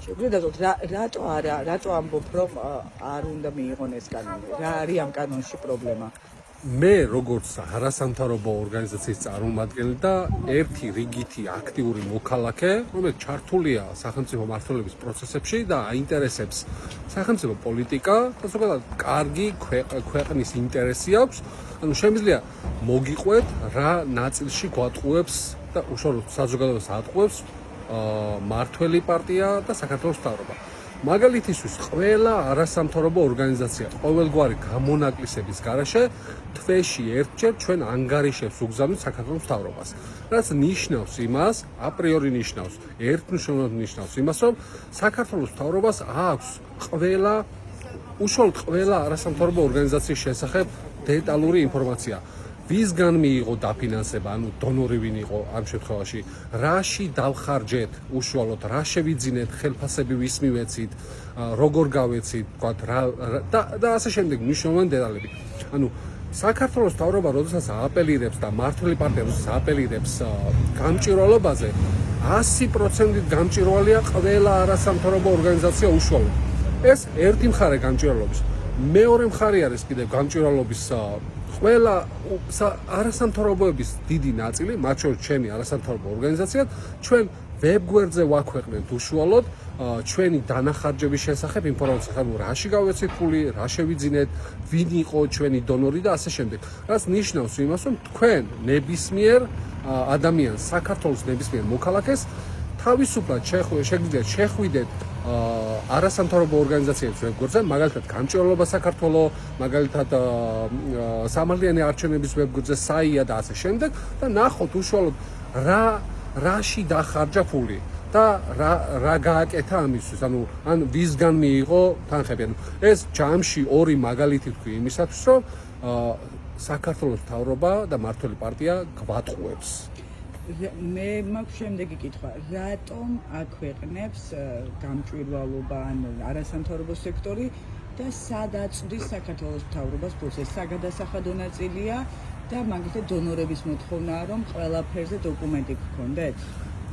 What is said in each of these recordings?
შეგვიძლიათ რატო ამბობ რომ არ უნდა მიიღონ ეს კანონი? რა არის ამ კანონში პრობლემა? მე როგორც არასამთავრობო ორგანიზაციის წარმომადგენელი და ერთი რიგითი აქტიური მოქალაქე, რომელიც ჩართულია სახელმწიფო მმართველობის პროცესებში და აინტერესებს სახელმწიფო პოლიტიკა და ზოგადად კარგი ქვეყნის ინტერესი აქვს, ანუ შემიძლია მოგიყვეთ რა ნაწილში გვატყუებს და უშუალოდ საზოგადოებას ატყუებს მმართველი პარტია და საქართველოს მთავრობა. მაგალითისთვის ყველა არასამთავრობო ორგანიზაცია ყოველგვარი გამონაკლისების გარეშე თვეში ერთჯერ ჩვენ ანგარიშებს უგზავნით საქართველოს მთავრობას, რაც ნიშნავს იმას, აპრიორი ნიშნავს, ერთმნიშვნელოვნად ნიშნავს იმას, რომ საქართველოს მთავრობას აქვს უშუალოდ ყველა არასამთავრობო ორგანიზაციის შესახებ დეტალური ინფორმაცია. ვისგან მიიღო დაფინანსება, ანუ დონორი ვინ იყო ამ შემთხვევაში, რაში დავხარჯეთ უშუალოდ, რა შევიძინეთ, ხელფასები ვის მივეცით, როგორ გავეცით, თქვათ და ასე შემდეგ მნიშვნელოვანი დეტალები. ანუ საქართველოს მთავრობა როდესაც ააპელირებს და მმართველი პარტია როდესაც ააპელირებს გამჭვირვალობაზე, 100%-ით გამჭვირვალეა ყველა არასამთავრობო ორგანიზაცია უშუალოდ. ეს ერთი მხარე გამჭვირვალობის. მეორე მხარე არის კიდევ გამჭვირვალობის ყველა არასამთავრობოების დიდი ნაწილი, მათ შორის ჩემი არასამთავრობო ორგანიზაციაც, ჩვენ ვებგვერდზე ვაქვეყნებთ უშუალოდ ჩვენი დანახარჯების შესახებ ინფორმაციას, ანუ რაში გავეცით ფული, რა შევიძინეთ, ვინ იყო ჩვენი დონორი და ასე შემდეგ. რაც ნიშნავს იმას, რომ თქვენ ნებისმიერ ადამიანს, საქართველოს ნებისმიერ მოქალაქეს თავისუფლად შეგვიძლიათ შეხვიდეთ არასამთავრობო ორგანიზაციების ვებგვერდზე, მაგალითად გამჭვირვალობა საქართველოს, მაგალითად სამართლიანი არჩევნების ვებგვერდზე, საია და ასე შემდეგ და ნახოთ უშუალოდ რაში დახარჯა ფული და რა გააკეთა ამისთვის, ან ვისგან მიიღო თანხები. ეს ჯამში ორი მაგალითი თქვი იმისათვის, რომ საქართველოს მთავრობა და მმართველი პარტია გვატყუებს. მე მაქვს შემდეგი კითხვა, რატომ აქვეყნებს გამჭვირვალობა ან არასამთავრობო სექტორი და სად აწვდის საქართველოს მთავრობას ფულს? ეს საგადასახადო ნაწილია და მაგალითად დონორების მოთხოვნაა, რომ ყველაფერზე დოკუმენტი გქონდეთ?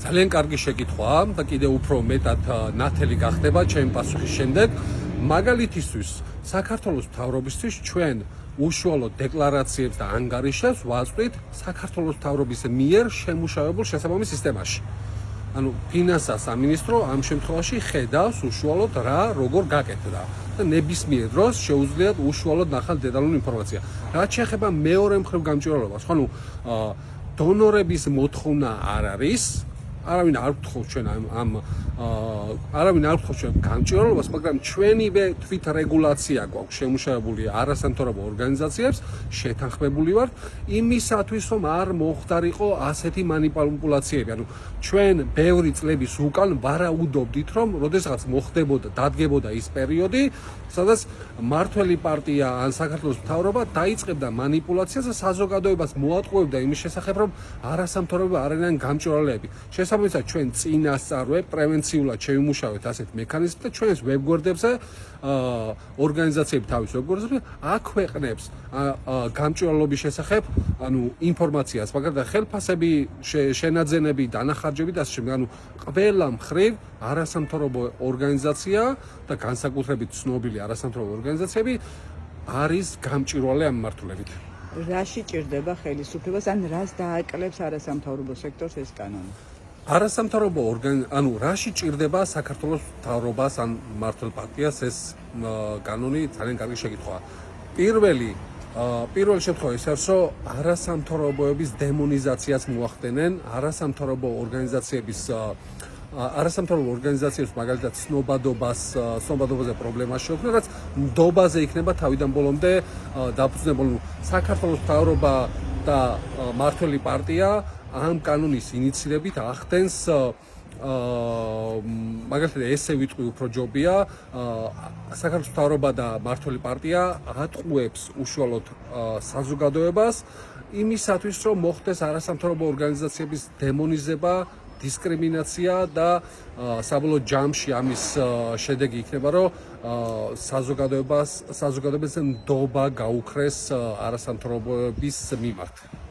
ძალიან კარგი შეკითხვაა და კიდევ უფრო მეტად ნათელი გახდება ჩემი პასუხის შემდეგ. მაგალითისთვის საქართველოს მთავრობისთვის ჩვენ უშუალოდ დეკლარაციებს და ანგარიშებს ვაწვდით საქართველოს მთავრობის მიერ შემუშავებულ შესაბამის სისტემაში. ანუ ფინანსთა სამინისტრო ამ შემთხვევაში ხედავს უშუალოდ რა როგორ გაკეთდა და ნებისმიერ დროს შეუძლიათ უშუალოდ ნახოთ დეტალური ინფორმაცია. რაც შეეხება მეორე მხრივ გამჭვირვალობას, ანუ დონორების მოთხოვნა არ არის, არავინ არ გთხოვს ჩვენ არავინ არ გთხოვს ჩვენ გამჭვირვალობას, მაგრამ ჩვენივე თვით რეგულაცია გვაქვს შემუშავებული არასამთავრობო ორგანიზაციებს, შეთანხმებული ვართ იმისათვის, რომ არ მოხდარიყო ასეთი მანიპულაციები. ანუ ჩვენ ბევრი წლების უკან ვარაუდობდით, რომ როდესაც მოხდებოდა, დადგებოდა ის პერიოდი, სადაც მმართველი პარტია ან საქართველოს მთავრობა დაიწყებდა მანიპულაციას და საზოგადოებას მოატყუებდა იმის შესახებ, რომ არასამთავრობო არიან გამჭვირვალეები. შესაბამისად, ჩვენ წინასწარ პრევენციულად შევიმუშავეთ ასეთ მექანიზმს და ჩვენს ვებგვერდებზე ორგანიზაციები თავის ვებგვერდებზე აქვეყნებს გამჭვირვალობის შესახებ ინფორმაციას, მაგალითად ხელფასები, შენაძენები, დანახარჯები და ასე შემდეგ. ანუ ყველა მხრივ არასამთავრობო ორგანიზაცია და განსაკუთრებით ცნობილი არასამთავრობო ორგანიზაციები არის გამჭვირვალე ამ მიმართულებით. რაში ჭირდება ხელისუფლებას, ან რას დააკლებს არასამთავრობო სექტორს ეს კანონი? არასამთავრობო ანუ რაში ჭირდება საქართველოს მთავრობას ან მმართველ პარტიას ეს კანონი ძალიან კარგი შეკითხვაა. პირველ შემთხვევაში ის არის, რომ არასამთავრობოების დემონიზაციას მოახდენენ, არასამთავრობო ორგანიზაციებს მაგალითად ცნობადობაზე პრობლემა შეუქმნა, რაც ნდობაზე იქნება თავიდან ბოლომდე დაფუძნებული. საქართველოს მთავრობა და მმართველი პარტია ამ კანონის ინიციირებით ახდენს მაგალითად ესე ვიტყვი უფრო ჯობია, საქართველოს მთავრობა და მმართველი პარტია ატყუებს უშუალოდ საზოგადოებას იმისათვის, რომ მოხდეს არასამთავრობო ორგანიზაციების დემონიზება, დისკრიმინაცია და საბოლოო ჯამში ამის შედეგი იქნება, რომ საზოგადოებას ნდობა გაუქრეს არასამთავრობოების მიმართ.